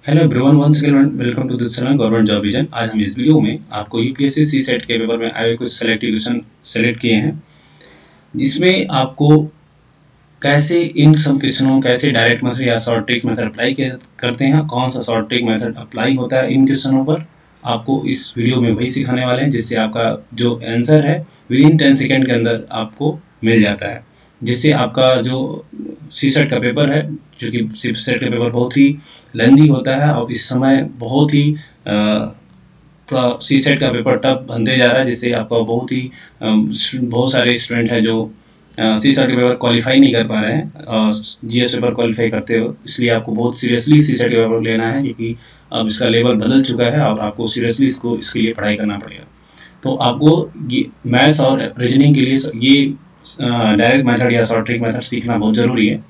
Hello everyone, once again welcome to this channel government job vision. आज हम इस video में आपको यूपीएससी सी सेट के पेपर में आए हुए कुछ सेलेक्टिव क्वेश्चन सेलेक्ट किए हैं, जिसमें आपको कैसे इन सब क्वेश्चनों कैसे डायरेक्ट मेथड या शॉर्ट ट्रिक मेथड अप्लाई करते हैं, कौन सा शॉर्ट ट्रिक मेथड अप्लाई होता है इन क्वेश्चनों पर, आपको इस वीडियो में वही सिखाने वाले हैं, जिससे आपका जो आंसर है विद इन 10 सेकेंड के अंदर आपको मिल जाता है, जिससे आपका जो सी सेट का पेपर है, जो कि सी सेट का पेपर बहुत ही लेंदी होता है और इस समय बहुत ही सी सेट का पेपर टफ बनते जा रहा है, जिससे आपका बहुत सारे स्टूडेंट हैं जो सी सेट के पेपर क्वालिफाई नहीं कर पा रहे हैं, जीएस पेपर क्वालिफाई करते हो, इसलिए आपको बहुत सीरियसली सी सेट के पेपर लेना है, क्योंकि अब इसका लेवल बदल चुका है और आपको सीरियसली इसके लिए पढ़ाई करना पड़ेगा। तो आपको मैथ्स और रीजनिंग के लिए ये डायरेक्ट मेथड या शॉर्ट ट्रिक मेथड सीखना बहुत ज़रूरी है।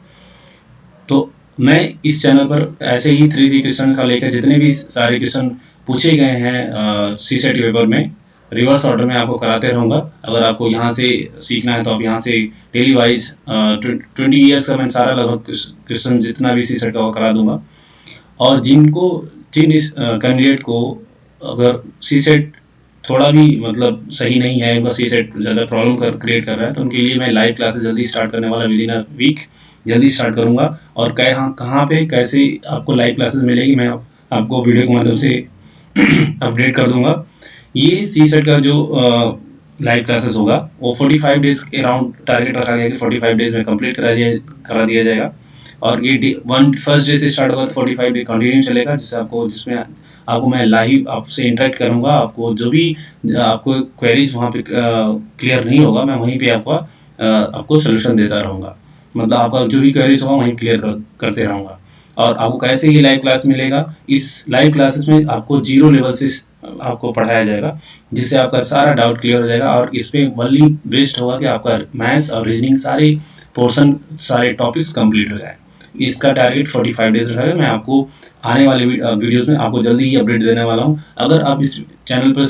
तो मैं इस चैनल पर ऐसे ही 3D क्वेश्चन का लेकर जितने भी सारे क्वेश्चन पूछे गए हैं सी सेट पेपर में, रिवर्स ऑर्डर में आपको कराते रहूँगा। अगर आपको यहाँ से सीखना है तो आप यहाँ से डेली वाइज 20 ईयर्स का मैं सारा लगभग क्वेश्चन जितना भी सी सेट का वो करा दूंगा। और जिन कैंडिडेट को अगर सी सेट थोड़ा भी मतलब सही नहीं है, उनका सी सेट ज़्यादा प्रॉब्लम क्रिएट कर रहा है, तो उनके लिए मैं लाइव क्लासेस जल्दी स्टार्ट करने वाला, विद इन अ वीक जल्दी स्टार्ट करूंगा। और कहाँ पे कैसे आपको लाइव क्लासेस मिलेगी, मैं आपको वीडियो के माध्यम से अपडेट कर दूंगा। ये सी सेट का जो लाइव क्लासेस होगा वो 45 डेज के अराउंड टारगेट रखा गया कि 45 डेज में कंप्लीट करा दिया जाएगा। और ये फर्स्ट डे से स्टार्ट होगा तो 45 डे कंटिन्यू चलेगा, जिसमें आपको मैं लाइव आपसे इंटरेक्ट करूंगा। आपको जो भी आपको क्वेरीज वहाँ पे क्लियर नहीं होगा, मैं वहीं पे आपको सोल्यूशन देता रहूँगा, मतलब आपका जो भी क्वेरीज होगा वहीं क्लियर करते रहूँगा। और आपको कैसे ये लाइव क्लास मिलेगा, इस लाइव क्लासेस में आपको 0 लेवल से आपको पढ़ाया जाएगा, जिससे आपका सारा डाउट क्लियर हो जाएगा। और इसमें वनली बेस्ट होगा कि आपका मैथ्स और रीजनिंग सारे पोर्शन सारे टॉपिक्स कंप्लीट हो जाए। इसका टारगेट 45 डेज रहेगा। मैं आपको आने वाले वीडियोस में आपको जल्दी ही अपडेट देने वाला हूँ। अगर आप इस चैनल पर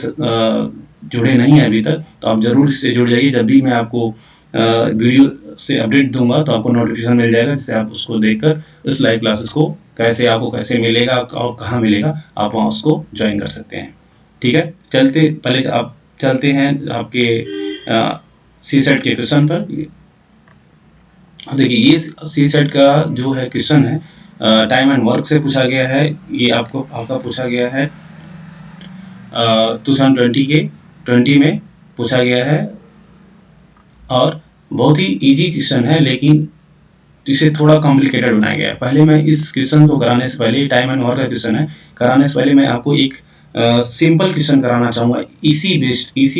जुड़े नहीं हैं अभी तक, तो आप जरूर इससे जुड़ जाइए। जब भी मैं आपको वीडियो से अपडेट दूंगा तो आपको नोटिफिकेशन मिल जाएगा, जिससे आप उसको देखकर इस लाइव क्लासेस को कैसे मिलेगा और कहाँ मिलेगा, आप वहाँ उसको ज्वाइन कर सकते हैं। ठीक है, चलते हैं आपके सी सेट के क्वेश्चन पर। देखिए, ये सी सेट का जो है क्वेश्चन है, टाइम एंड वर्क से पूछा गया है। ये आपका पूछा गया है 2020 में पूछा गया है, और बहुत ही इजी क्वेश्चन है, लेकिन इसे थोड़ा कॉम्प्लिकेटेड बनाया गया है। पहले मैं इस क्वेश्चन को कराने से पहले, टाइम एंड वर्क का क्वेश्चन है, कराने से पहले मैं आपको एक सिंपल क्वेश्चन कराना चाहूँगा इसी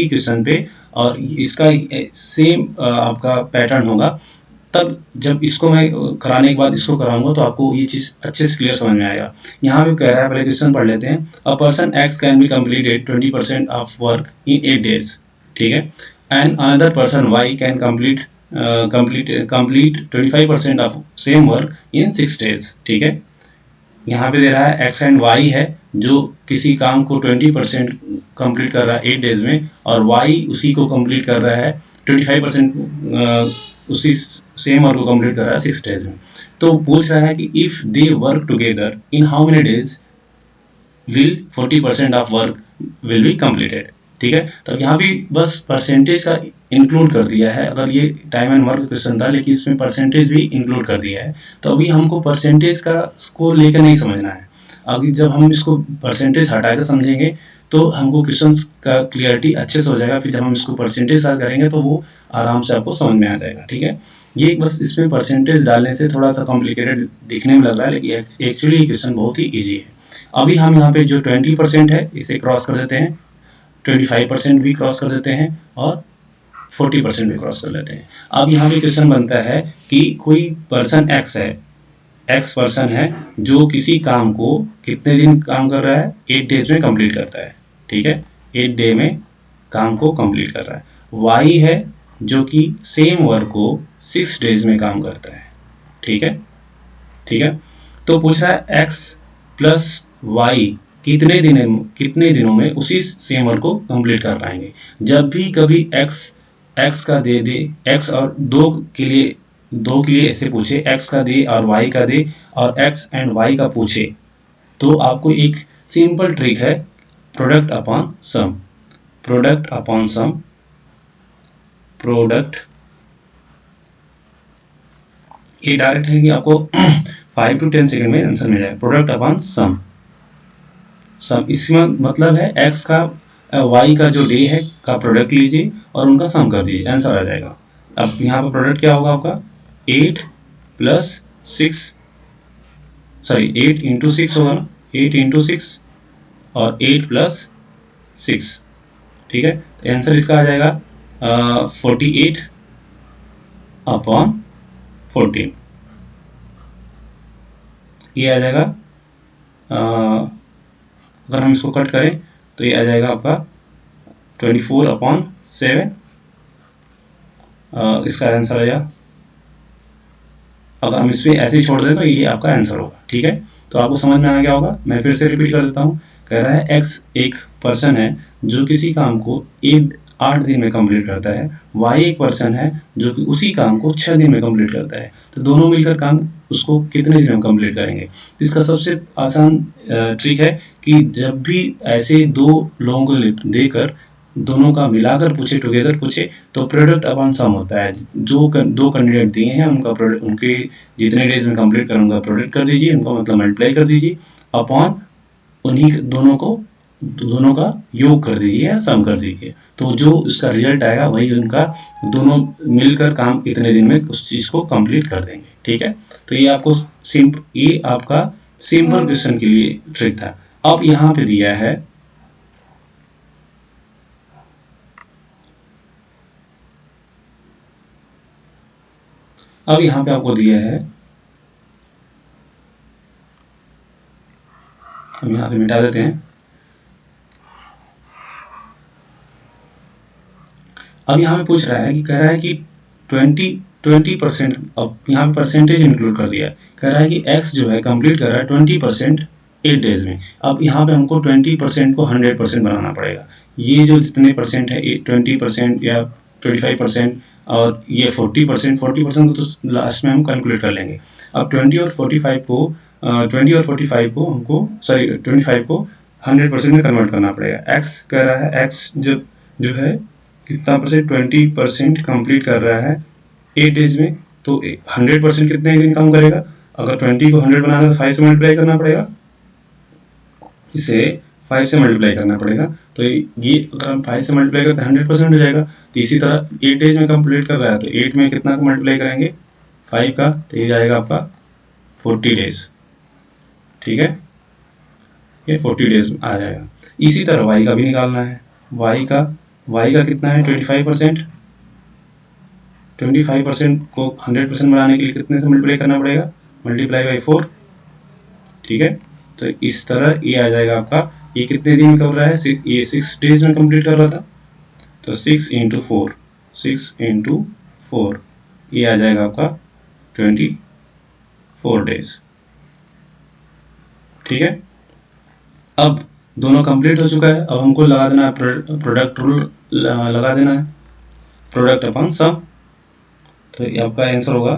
क्वेश्चन पे, और इसका सेम आपका पैटर्न होगा। तब जब इसको मैं कराने के बाद इसको कराऊंगा तो आपको ये चीज़ अच्छे से क्लियर समझ में आएगा। यहाँ पे कह रहा है, पहले क्वेश्चन पढ़ लेते हैं। A person X can be completed 20% of work in 8 days, ठीक है, and another person Y can complete 25% of same work in 6 days, ठीक है। यहाँ पे दे रहा है एक्स एंड वाई है, जो किसी काम को 20% कंप्लीट कर रहा है 8 डेज में, और वाई उसी को कंप्लीट कर रहा है 25% उसी सेम वर्क को कंप्लीट कर रहा है 6 डेज में। तो पूछ रहा है कि if they work together in how many days will 40% of work will be completed, ठीक है। तो यहाँ भी बस परसेंटेज का इंक्लूड कर दिया है। अगर ये टाइम एंड वर्क क्वेश्चन था, लेकिन इसमें परसेंटेज भी इंक्लूड कर दिया है, तो अभी हमको परसेंटेज को लेकर नहीं समझना है। अभी जब हम इसको परसेंटेज हटाकर समझेंगे तो हमको क्वेश्चन का क्लियरिटी अच्छे से हो जाएगा। फिर जब हम इसको परसेंटेज करेंगे तो वो आराम से आपको समझ में आ जाएगा, ठीक है। ये बस इसमें परसेंटेज डालने से थोड़ा सा कॉम्प्लिकेटेड दिखने में लग रहा है, लेकिन एक्चुअली ये क्वेश्चन बहुत ही ईजी है। अभी हम यहाँ पे जो 20% है इसे क्रॉस कर देते हैं, 25% भी क्रॉस कर देते हैं, और 40% भी क्रॉस कर लेते हैं। अब यहाँ पे क्वेश्चन बनता है कि कोई पर्सन एक्स है, एक्स पर्सन है जो किसी काम को कितने दिन काम कर रहा है, 8 डेज में कंप्लीट करता है, ठीक है, 8 डे में काम को कंप्लीट कर रहा है। वाई है जो कि सेम वर्क को 6 डेज में काम करता है, ठीक है, ठीक है। तो पूछ रहा है एक्स प्लस वाई कितने दिनों में उसी सेम वर्क को कंप्लीट कर पाएंगे। जब भी कभी एक्स का दे एक्स और दो के लिए ऐसे पूछे, एक्स का दे और वाई का दे, और एक्स एंड वाई का पूछे, तो आपको एक सिंपल ट्रिक है, प्रोडक्ट अपॉन सम। प्रोडक्ट अपॉन सम, प्रोडक्ट, ये डायरेक्ट है कि आपको 5 to 10 सेकंड में आंसर मिल जाएगा। प्रोडक्ट अपॉन सम, सम इसमें मतलब है x का y का जो डे है का प्रोडक्ट लीजिए और उनका सम कर दीजिए, आंसर आ जाएगा। अब यहाँ पर प्रोडक्ट क्या होगा आपका 8 प्लस 6, सॉरी 8 इंटू 6 होगा ना, 8 इंटू 6 और 8 प्लस 6, ठीक है। तो आंसर इसका आ जाएगा 48 अपॉन 14, ये आ जाएगा। अगर हम इसको कट करें तो ये आ जाएगा आपका 24 अपॉन 7, इसका आंसर आ जाएगा। अगर हम इसमें ऐसे ही छोड़ दें तो ये आपका आंसर होगा, ठीक है। तो आपको समझ में आ गया होगा। मैं फिर से रिपीट कर देता हूँ। कह रहा है x एक पर्सन है जो किसी काम को 8 दिन में कंप्लीट करता है, y एक पर्सन है जो कि उसी काम को 6 दिन में कंप्लीट करता है। तो दोनों मिलकर काम उसको कितने दिन में कंप्लीट करेंगे। इसका सबसे आसान ट्रिक है कि जब भी ऐसे दो लोगों को देकर दोनों का मिलाकर पूछे, टुगेदर पूछे, तो प्रोडक्ट अपॉन सम होता है। जो दो कैंडिडेट दिए हैं उनका प्रोडक्ट, उनके जितने डेज में कंप्लीट करें उनका प्रोडक्ट कर दीजिए, उनका मतलब मल्टीप्लाई कर दीजिए अपॉन उन्हीं दोनों का योग कर दीजिए या सम कर दीजिए। तो जो इसका रिजल्ट आएगा वही उनका, दोनों मिलकर काम इतने दिन में उस चीज को कंप्लीट कर देंगे, ठीक है। तो ये आपको ये आपका सिंपल क्वेश्चन के लिए ट्रिक था। अब यहाँ पे दिया है आपको दिया है, हम यहाँ पे मिटा देते हैं। अब यहाँ पे पूछ रहा है कि कह रहा है कि 20%, अब यहाँ पे परसेंटेज इंक्लूड कर दिया है। कह रहा है कि x जो है कंप्लीट कर रहा है 20% 8 डेज में। अब यहाँ पे हमको 20% को 100% बनाना पड़ेगा। ये जो जितने परसेंट है 20% या 25% और ये 40% को तो लास्ट में हम कैलकुलेट कर लेंगे। अब 20 और 45 को हमको, सॉरी 25 को 100% में कन्वर्ट करना पड़ेगा। x कह रहा है x जो है कितना परसेंट, 20% कंप्लीट कर रहा है 8 डेज में। तो 100% कितने दिन काम करेगा। अगर 20 को 100 बनाना है तो 5 से मल्टीप्लाई करना पड़ेगा, इसे 5 से मल्टीप्लाई करना पड़ेगा। तो ये अगर हम 5 से मल्टीप्लाई करते हैं 100% हो जाएगा। तो इसी तरह 8 डेज में कंप्लीट कर रहा है तो 8 में कितना का मल्टीप्लाई करेंगे 5 का, तो ये जाएगा आपका 40 डेज, ठीक है। ये 40 डेज आ जाएगा। इसी तरह y का भी निकालना है। y का कितना है 25%। 25% को 100% बनाने के लिए कितने से मल्टीप्लाई करना पड़ेगा, मल्टीप्लाई बाई 4, ठीक है। तो इस तरह ये आ जाएगा आपका। ये कितने दिन में कर रहा है, ये 6 डेज में कंप्लीट कर रहा था। तो 6 इंटू 4 ये आ जाएगा आपका 24 डेज, ठीक है। अब दोनों कंप्लीट हो चुका है। अब हमको लगा देना है प्रोडक्ट रूल, लगा देना है प्रोडक्ट अपॉन सम। तो ये आपका आंसर होगा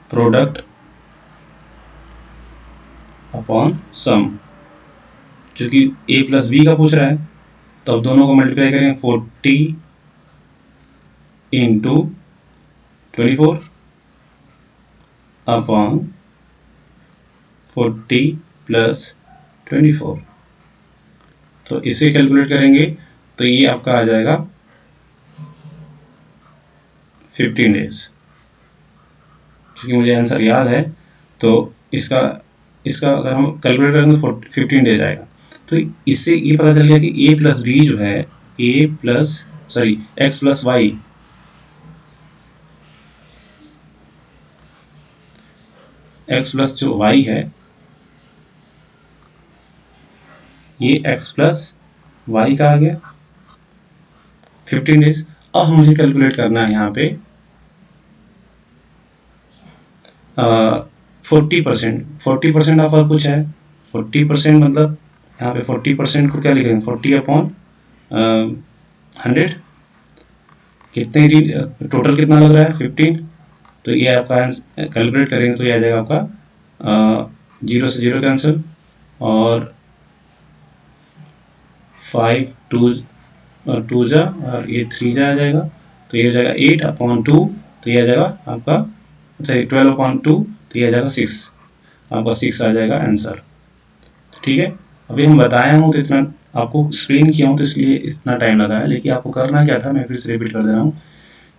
प्रोडक्ट अपॉन सम। क्योंकि a प्लस बी का पूछ रहा है तो अब दोनों को मल्टीप्लाई करें 40 इंटू 24 अपॉन 40 प्लस 24। तो इसे कैलकुलेट करेंगे तो ये आपका आ जाएगा 15 डेज। क्योंकि मुझे आंसर याद है तो इसका अगर हम कैलकुलेट करेंगे तो 15 डेज आएगा। तो इससे ये पता चल गया कि a प्लस बी जो है x plus Y, x plus जो y है ये x प्लस वाई का आ गया 15 डेज। अब मुझे कैलकुलेट करना है यहाँ पे 40% ऑफ कुछ है। 40% मतलब यहाँ पे 40% को क्या लिखेंगे 40 अपॉन 100, कितने टोटल कितना लग रहा है 15। तो ये आपका कैलकुलेट करेंगे तो ये आ जाएगा आपका 0 से 0 कैंसिल, और 5 टू जा और ये 3 जा आ जाएगा, तो ये हो जाएगा 8/2, तो ये आ जाएगा आपका, अच्छा 12/2, तो ये आ जाएगा 6, आपका 6 आ जाएगा आंसर। ठीक है, अभी हम बताया हूँ तो इतना आपको एक्सप्लेन किया हूँ तो इसलिए इतना टाइम लगा है, लेकिन आपको करना क्या था मैं फिर से रिपीट कर दे रहा हूँ।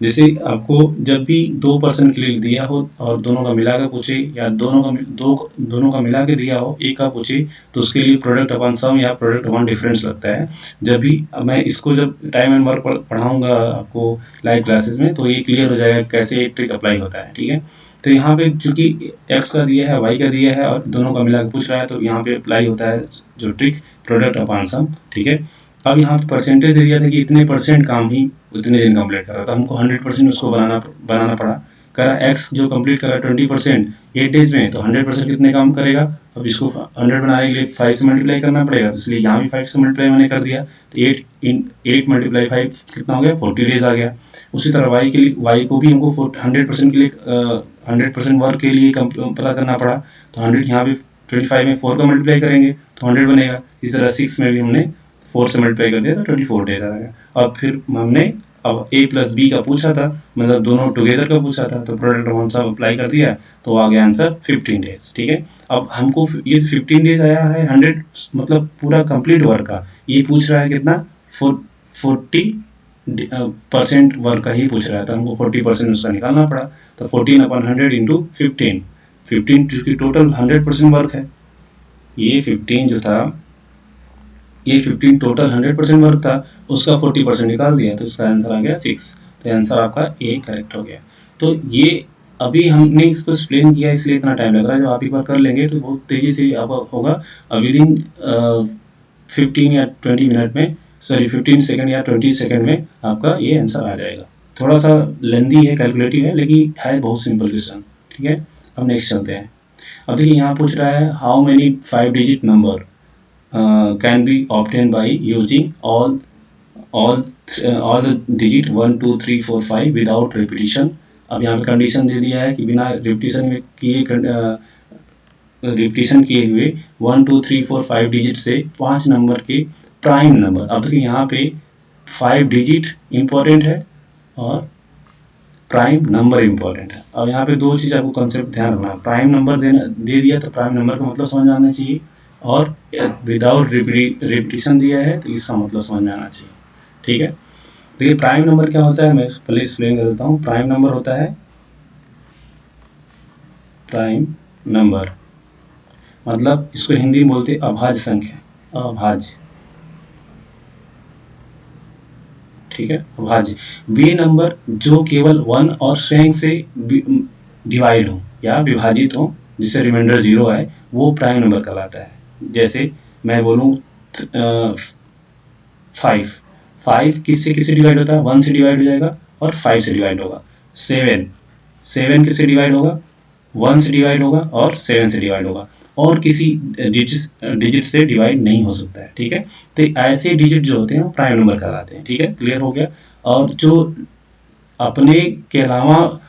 जैसे आपको जब भी 2% के लिए दिया हो और दोनों का मिला के पूछे, या दोनों का मिला के दिया हो, एक का पूछे, तो उसके लिए प्रोडक्ट अपॉन सम या प्रोडक्ट अपॉन डिफरेंस लगता है। जब भी मैं इसको जब टाइम एंड वर्क पढ़ाऊंगा आपको लाइव क्लासेस में, तो ये क्लियर हो जाएगा कैसे ट्रिक अप्लाई होता है। ठीक है, तो यहाँ पे चूंकि x का दिया है, y का दिया है और दोनों का मिला के पूछ रहा है, तो यहाँ पे अप्लाई होता है जो ट्रिक प्रोडक्ट अपॉन सम। ठीक है, अब यहाँ पे परसेंटेज दे दिया था कि इतने % काम ही उतने दिन कंप्लीट करा, तो हमको 100% उसको बनाना पड़ा। करा x जो कंप्लीट करा 20% 8 डेज में, तो 100% कितने काम करेगा। अब इसको 100 बनाने के लिए 5 से मल्टीप्लाई करना पड़ेगा, तो इसलिए यहाँ भी 5 से मल्टीप्लाई मैंने कर दिया, तो 8 मल्टीप्लाई 5 कितना हो गया, 40 डेज आ गया। उसी तरह y के लिए, y को भी हमको 100% के लिए 100% वर्क के लिए पता करना पड़ा, तो 100 यहाँ पे 25 में 4 का मल्टीप्लाई करेंगे तो 100 बनेगा। इसी तरह 6 में भी हमने 4 से मल्टीप्लाई कर दिया तो 24 डेज आ गया। और फिर हमने अब a प्लस बी का पूछा था, मतलब दोनों टुगेदर का पूछा था, तो प्रोडक्ट अपॉन सम अप्लाई कर दिया, तो आ गया आंसर 15 डेज। ठीक है, अब हमको ये 15 डेज आया है 100 मतलब पूरा कंप्लीट वर्क का, ये पूछ रहा है कितना 40% वर्क का ही पूछ रहा है, तो हमको 40% उसका निकालना पड़ा। तो 14/100 इंटू 15 चूंकि टोटल 100% वर्क है, ये 15 जो था, ये 15 टोटल 100% वर्क था, उसका 40% निकाल दिया, तो इसका आंसर आ गया 6। तो आंसर आपका ए करेक्ट हो गया। तो ये अभी हमने इसको एक्सप्लेन किया इसलिए इतना टाइम लग रहा है, जब आप एक बार कर लेंगे तो बहुत तेजी से आप होगा। विदिन 15 या 20 मिनट में, सॉरी 15 सेकंड या 20 सेकंड में आपका ये आंसर आ जाएगा। थोड़ा सा लेंदी है, कैलकुलेटिव है, लेकिन है बहुत सिंपल क्वेश्चन। ठीक है, अब नेक्स्ट चलते हैं। अब देखिए यहाँ पूछ रहा है how many 5 digit number can be obtained by using all the digit 1 2 3 4 5 without repetition। अब यहाँ पे कंडीशन दे दिया है कि बिना रिपीटिशन किए हुए 1 2 3 4 5 डिजिट से 5 नंबर के प्राइम नंबर। अब देखिए यहाँ पे 5 डिजिट इंपॉर्टेंट है और प्राइम नंबर इंपॉर्टेंट है। अब यहाँ पे दो चीज आपको कंसेप्ट ध्यान रखना है, प्राइम नंबर दे दिया तो प्राइम नंबर का मतलब समझ आना चाहिए, और विदाउट रिपीटिशन दिया है तो इसका मतलब समझ में आना चाहिए। ठीक है, देखिए प्राइम नंबर क्या होता है, मैं पहले एक्सप्लेन कर देता हूँ। प्राइम नंबर होता है, प्राइम नंबर मतलब इसको हिंदी में बोलते हैं अभाज्य संख्या, अभाज्य। ठीक है, अभाज्य वे नंबर जो केवल 1 और स्वयं से डिवाइड हो या विभाजित हो, जिससे रिमाइंडर 0 है, वो प्राइम नंबर कहलाता है। जैसे मैं बोलूँ 5 किससे डिवाइड होता है, 1 से डिवाइड हो जाएगा और 5 से डिवाइड होगा। 7 किससे डिवाइड होगा, 1 से डिवाइड होगा और 7 से डिवाइड होगा, और किसी डिजिट से डिवाइड नहीं हो सकता है। ठीक है, तो ऐसे डिजिट जो होते हैं वो प्राइम नंबर कहलाते हैं। ठीक है, क्लियर हो गया। और जो अपने के अलावा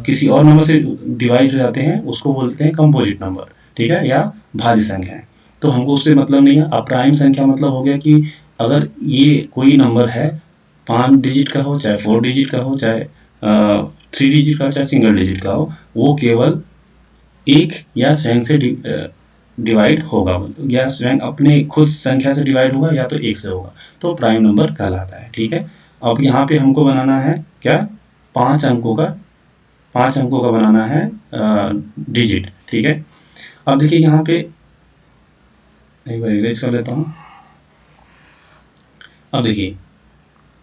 किसी और नंबर से डिवाइड हो जाते हैं उसको बोलते हैं कंपोजिट नंबर। ठीक है, या भाज्य संख्या। तो हमको उससे मतलब नहीं है। अब प्राइम संख्या मतलब हो गया कि अगर ये कोई नंबर है 5 डिजिट का हो, चाहे 4 डिजिट का हो, चाहे 3 डिजिट का हो, चाहे सिंगल डिजिट का हो, वो केवल एक या स्वयं से डिवाइड होगा, या स्वयं अपने खुद संख्या से डिवाइड होगा, या तो एक से होगा, तो प्राइम नंबर कहलाता है। ठीक है, अब यहाँ पे हमको बनाना है क्या, 5 अंकों का बनाना है डिजिट। ठीक है, अब देखिए यहाँ पे एक बार इरेज कर लेता हूँ। अब देखिए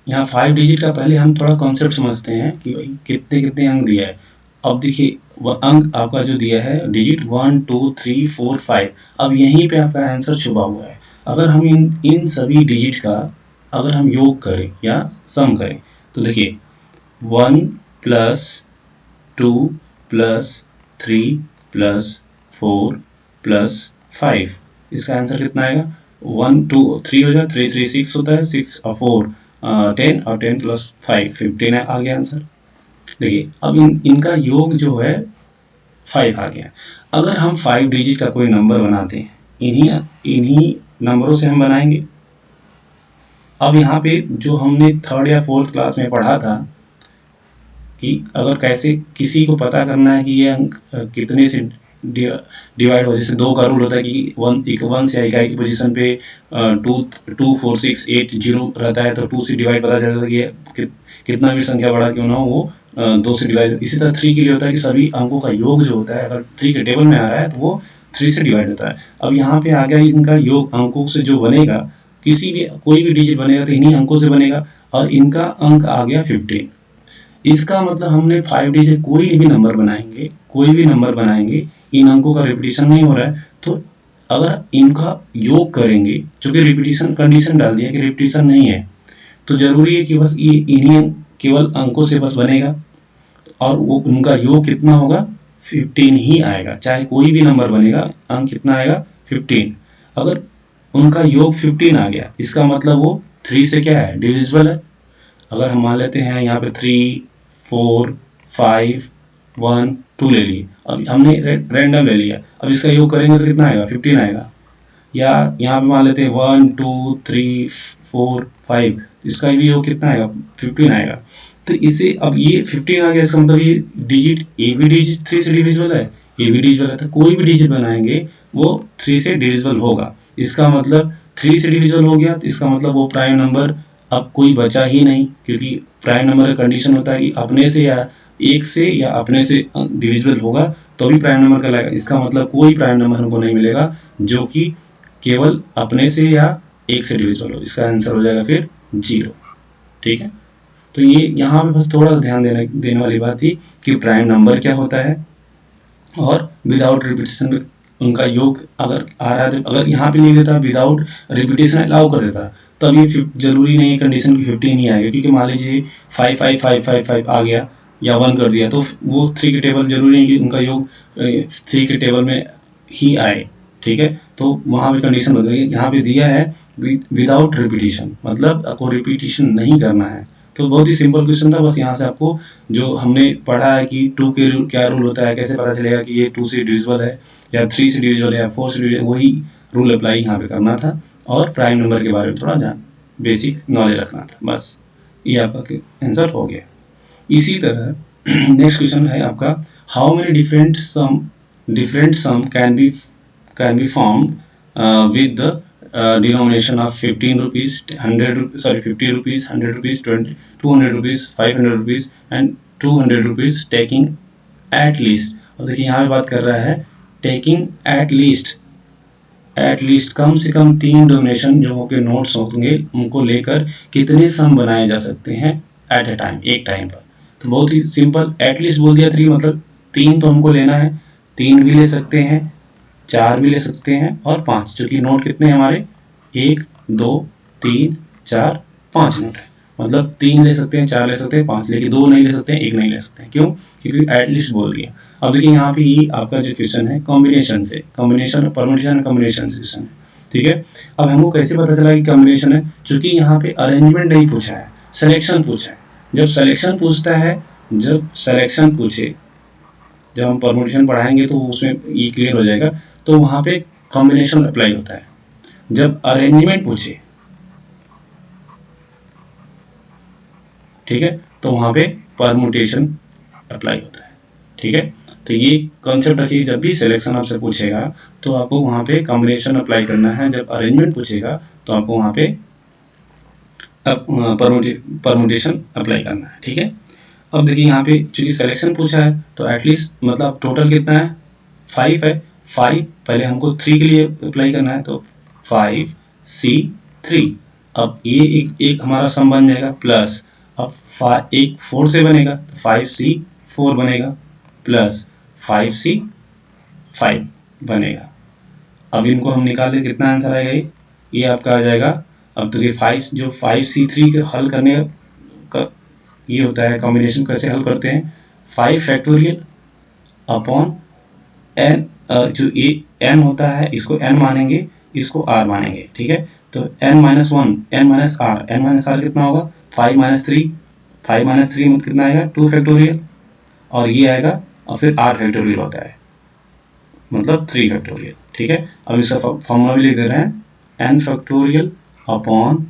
यहाँ 5 डिजिट का पहले हम थोड़ा कॉन्सेप्ट समझते हैं कि भाई कितने कितने अंक दिया है। अब देखिए वह अंक आपका जो दिया है डिजिट 1 2 3 4 5, अब यहीं पे आपका आंसर छुपा हुआ है। अगर हम इन सभी डिजिट का अगर हम योग करें या सम करें, तो देखिए 1 प्लस 2 प्लस 3 प्लस 4 प्लस 5, इसका आंसर कितना आएगा, 1 2 3 हो जाए, 3 3 6 होता है, 6 और 4 10, और 10 प्लस 5 15 आ गया आंसर। देखिए अब इनका योग जो है 5 आ गया। अगर हम 5 डिजिट का कोई नंबर बनाते हैं इन्हीं इन्हीं नंबरों से हम बनाएंगे। अब यहाँ पे जो हमने थर्ड या फोर्थ क्लास में पढ़ा था कि अगर कैसे किसी को पता करना है कि ये अंक कितने से डिवाइड हो, जैसे 2 का रूल होता है कि वन से इकाई की पोजीशन पे 2 4 6 8 0 रहता है, तो 2 से डिवाइड पता चलता है कि ये कितना भी संख्या बड़ा क्यों ना हो वो 2 से डिवाइड। इसी तरह 3 के लिए होता है कि सभी अंकों का योग जो होता है, अगर 3 के टेबल में आ रहा है तो वो 3 से डिवाइड होता है। अब यहाँ पे आ गया इनका योग अंकों से जो बनेगा, किसी भी कोई भी डिजिट बनेगा तो इन्हीं अंकों से बनेगा, और इनका अंक आ गया 15। इसका मतलब हमने 5 डिजिट कोई भी नंबर बनाएंगे, इन अंकों का रिपीटिशन नहीं हो रहा है, तो अगर इनका योग करेंगे, चूंकि रिपीटिशन कंडीशन डाल दिया कि रिपीटिशन नहीं है, तो जरूरी है कि बस ये इन्हीं केवल अंकों से बस बनेगा, और वो उनका योग कितना होगा 15 ही आएगा। चाहे कोई भी नंबर बनेगा, अंक कितना आएगा 15। अगर उनका योग 15 आ गया, इसका मतलब वो 3 से क्या है, डिविजिबल है। अगर हम मान लेते हैं यहाँ पे 3 4 5 1 2 ले लिए, अब हमने रैंडम ले लिया, अब इसका योग करेंगे तो कितना आएगा 15 आएगा। या यहाँ पे मान लेते हैं 1 2 3 4 5, इसका भी योग कितना आएगा 15 आएगा। तो इसे अब ये 15 आ गया, इसका मतलब ये डिजिट ए भी डिजिट 3 से डिविजिबल है, ए भी डिविजिबल है, तो कोई भी डिजिट बनाएंगे वो 3 से डिविजिबल होगा। इसका मतलब 3 से डिविजिबल हो गया, तो इसका मतलब वो प्राइम नंबर अब कोई बचा ही नहीं, क्योंकि प्राइम नंबर का कंडीशन होता है कि अपने से या एक से या अपने से डिविजिबल होगा तो भी प्राइम नंबर कहलाएगा। इसका मतलब कोई प्राइम नंबर हमको नहीं मिलेगा जो कि केवल अपने से या एक से डिविजिबल हो। इसका आंसर हो जाएगा फिर 0। ठीक है, तो ये यहाँ पे बस थोड़ा सा ध्यान देने वाली बात थी कि प्राइम नंबर क्या होता है, और विदाउट रिपीटेशन उनका योग अगर आ रहा है, तो अगर यहाँ पे लिख देता विदाउट रिपीटेशन अलाउ कर देता, तो अभी जरूरी नहीं है कंडीशन की 15 ही आएगा, क्योंकि मान लीजिए 5 5 5 5 5 आ गया या 1 कर दिया, तो वो 3 के टेबल जरूरी नहीं कि उनका योग 3 के टेबल में ही आए। ठीक है, तो वहाँ पे कंडीशन बदल गई, यहाँ पे दिया है विदाउट रिपीटेशन, मतलब आपको रिपीटेशन नहीं करना है। तो बहुत ही सिंपल क्वेश्चन था, बस यहाँ से आपको जो हमने पढ़ा है कि 2 के क्या रूल होता है, कैसे पता चलेगा कि ये 2 से डिविजिबल है या 3 से डिविजिबल है या 4 से डिविजिबल, वही रूल अप्लाई यहाँ पे करना था, और प्राइम नंबर के बारे में थोड़ा बेसिक नॉलेज रखना था, बस ये आपका आंसर हो गया। इसी तरह नेक्स्ट क्वेश्चन है आपका, how many different sum can be formed with the denomination of 15 rupees 50 rupees 100 rupees 200 rupees 500 rupees and 200 rupees taking at least। और देखिए यहाँ पे बात कर रहा है taking at least कम से कम 3 डोमिनेशन जो होंगे नोट्स होंगे, उनको लेकर कितने सम बनाए जा सकते हैं एट ए टाइम, एक टाइम पर। तो बहुत ही सिंपल, एटलीस्ट बोल दिया 3, मतलब 3 तो हमको लेना है, 3 भी ले सकते हैं, 4 भी ले सकते हैं, और 5, जो कि नोट कितने हैं हमारे 1 2 3 4 5 नोट है, मतलब 3 ले सकते हैं, 4 ले सकते हैं, 5, लेकिन 2 नहीं ले सकते हैं, 1 नहीं ले सकते हैं। क्यों? क्योंकि एटलीस्ट बोल दिया। अब देखिए यहाँ पे ये आपका जो क्वेश्चन है कॉम्बिनेशन से, कॉम्बिनेशन परम्यूटेशन कॉम्बिनेशन से क्वेश्चन है। ठीक है, अब हमको कैसे पता चला कि कॉम्बिनेशन है, चूंकि यहाँ पे अरेंजमेंट नहीं पूछा है, सिलेक्शन पूछा है। जब सिलेक्शन पूछता है, जब हम परम्यूटेशन पढ़ाएंगे तो उसमें ये क्लियर हो जाएगा, तो वहां पे कॉम्बिनेशन अप्लाई होता है। जब अरेंजमेंट पूछे, ठीक है, तो वहां पे परम्यूटेशन अप्लाई होता है। ठीक है, तो ये कॉन्सेप्ट रखिए, जब भी सिलेक्शन आपसे पूछेगा तो आपको वहां पे कॉम्बिनेशन अप्लाई करना है, जब अरेंजमेंट पूछेगा तो आपको वहां पे परम्यूटेशन अप्लाई करना है। ठीक है, अब देखिए यहाँ पे चूंकि सिलेक्शन पूछा है तो एटलीस्ट मतलब टोटल कितना है 5 है, 5 पहले हमको 3 के लिए अप्लाई करना है, तो 5C3। अब ये एक हमारा सम बन जाएगा, प्लस अब एक 4 से बनेगा तो 5C4 बनेगा, प्लस 5C5 बनेगा। अब इनको हम निकालें, कितना आंसर आएगा, ये आपका आ जाएगा। अब तो ये 5C3 के हल करने का ये होता है, कॉम्बिनेशन कैसे हल करते हैं, 5 फैक्टोरियल अपॉन n, जो ये n होता है इसको n मानेंगे, इसको r मानेंगे। ठीक है, तो n minus 1 n minus r कितना होगा 5 माइनस 3 मतलब कितना आएगा 2 फैक्टोरियल, और ये आएगा, और फिर r फैक्टोरियल होता है मतलब 3 फैक्टोरियल। ठीक है, अब इसका फॉर्मूला भी लिख दे रहे हैं, n factorial upon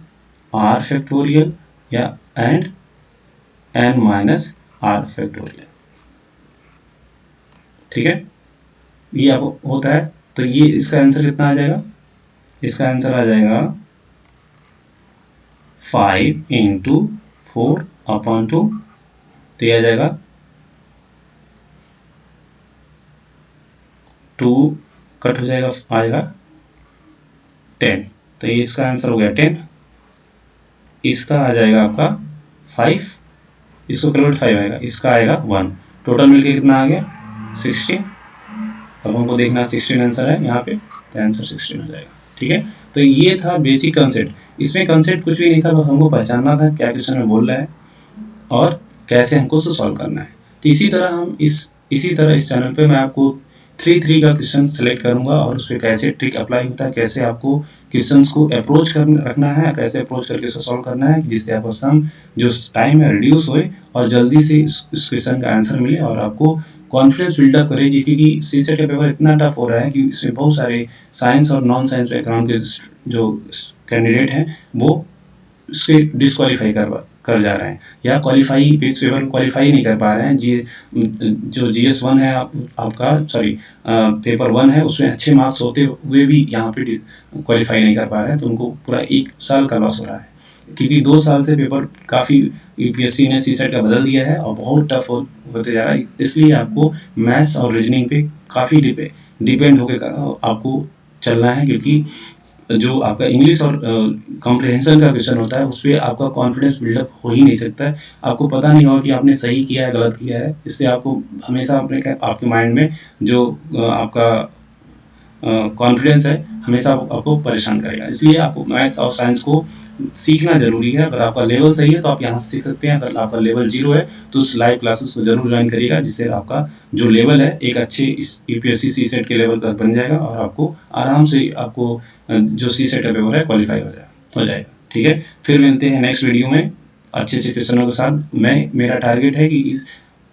r factorial या and n minus r factorial. ठीक है, ये अब होता है, तो ये इसका आंसर कितना आ जाएगा, इसका आंसर आ जाएगा 5 इंटू 4 अपॉन 2, तो ये आ जाएगा 2 कट हो जाएगा, आएगा 10, तो ये इसका आंसर हो गया 10। इसका आ जाएगा आपका 5, इसको कैलकुलेट 5 आएगा, इसका आएगा 1, टोटल मिलके कितना आ गया 16। अब हमको देखना 16 आंसर है यहाँ पे, तो आंसर 16 हो जाएगा। ठीक है, तो ये था बेसिक कंसेप्ट, इसमें कंसेप्ट कुछ भी नहीं था, बस हमको पहचानना था क्या क्वेश्चन में बोल रहा है और कैसे हमको उसको सॉल्व करना है। तो इसी तरह इस चैनल पे मैं आपको 3 का क्वेश्चन सेलेक्ट करूंगा और उस पर कैसे ट्रिक अप्लाई होता है, कैसे आपको क्वेश्चंस को अप्रोच कर रखना है, कैसे अप्रोच करके उसको सॉल्व करना है, जिससे आपका सम जो टाइम है रिड्यूस होए और जल्दी से इस क्वेश्चन का आंसर मिले और आपको कॉन्फिडेंस बिल्डअप करे, क्योंकि सीसेट का पेपर इतना टफ हो रहा है कि इसमें बहुत सारे साइंस और नॉन साइंस बैकग्राउंड के जो कैंडिडेट हैं वो उसके डिस्क्वालीफाई कर जा रहे हैं या क्वालिफाई इस पेपर क्वालिफाई नहीं कर पा रहे हैं। जो GS1 है आपका सॉरी पेपर 1 है, उसमें अच्छे मार्क्स होते हुए भी यहाँ पे क्वालिफाई नहीं कर पा रहे हैं, तो उनको पूरा 1 साल का लॉस हो रहा है, क्योंकि 2 साल से पेपर काफ़ी UPSC ने सीसेट का बदल दिया है और बहुत टफ होते जा रहा है। इसलिए आपको मैथ्स और रीजनिंग पे काफ़ी डिपेंड होकर आपको चलना है, क्योंकि जो आपका इंग्लिश और कॉम्प्रिहेंशन का क्वेश्चन होता है उस पर आपका कॉन्फिडेंस बिल्डअप हो ही नहीं सकता है, आपको पता नहीं होगा कि आपने सही किया है गलत किया है। इससे आपको हमेशा आपके माइंड में जो आपका कॉन्फिडेंस है हमेशा आपको परेशान करेगा। इसलिए आपको मैथ्स और साइंस को सीखना जरूरी है। अगर आपका लेवल सही है तो आप यहाँ से सीख सकते हैं, अगर आपका लेवल 0 है तो उस लाइव क्लासेस को जरूर ज्वाइन करिएगा, जिससे आपका जो लेवल है एक अच्छे इस UPSC सीसेट के लेवल पर बन जाएगा और आपको आराम से आपको जो सीसेट का पेपर है क्वालिफाई हो जाएगा। ठीक है, फिर मिलते हैं नेक्स्ट वीडियो में अच्छे क्वेश्चनों के साथ। मेरा टारगेट है कि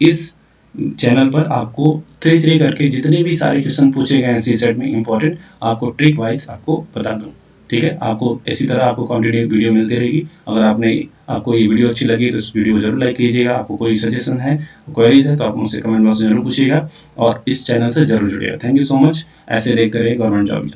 इस चैनल पर आपको 3 करके जितने भी सारे क्वेश्चन पूछे गए हैं सीसेट में इंपॉर्टेंट, आपको ट्रिक वाइज आपको बता दूं। ठीक है, आपको इसी तरह आपको कंटिन्यू वीडियो मिलती रहेगी। अगर आपको ये वीडियो अच्छी लगी तो इस वीडियो को जरूर लाइक कीजिएगा। आपको कोई सजेशन है, क्वेरीज है तो आप मुझसे कमेंट बॉक्स में जरूर पूछिएगा और इस चैनल से जरूर जुड़िएगा। Thank you so much. ऐसे देखते रहिए गवर्नमेंट जॉब।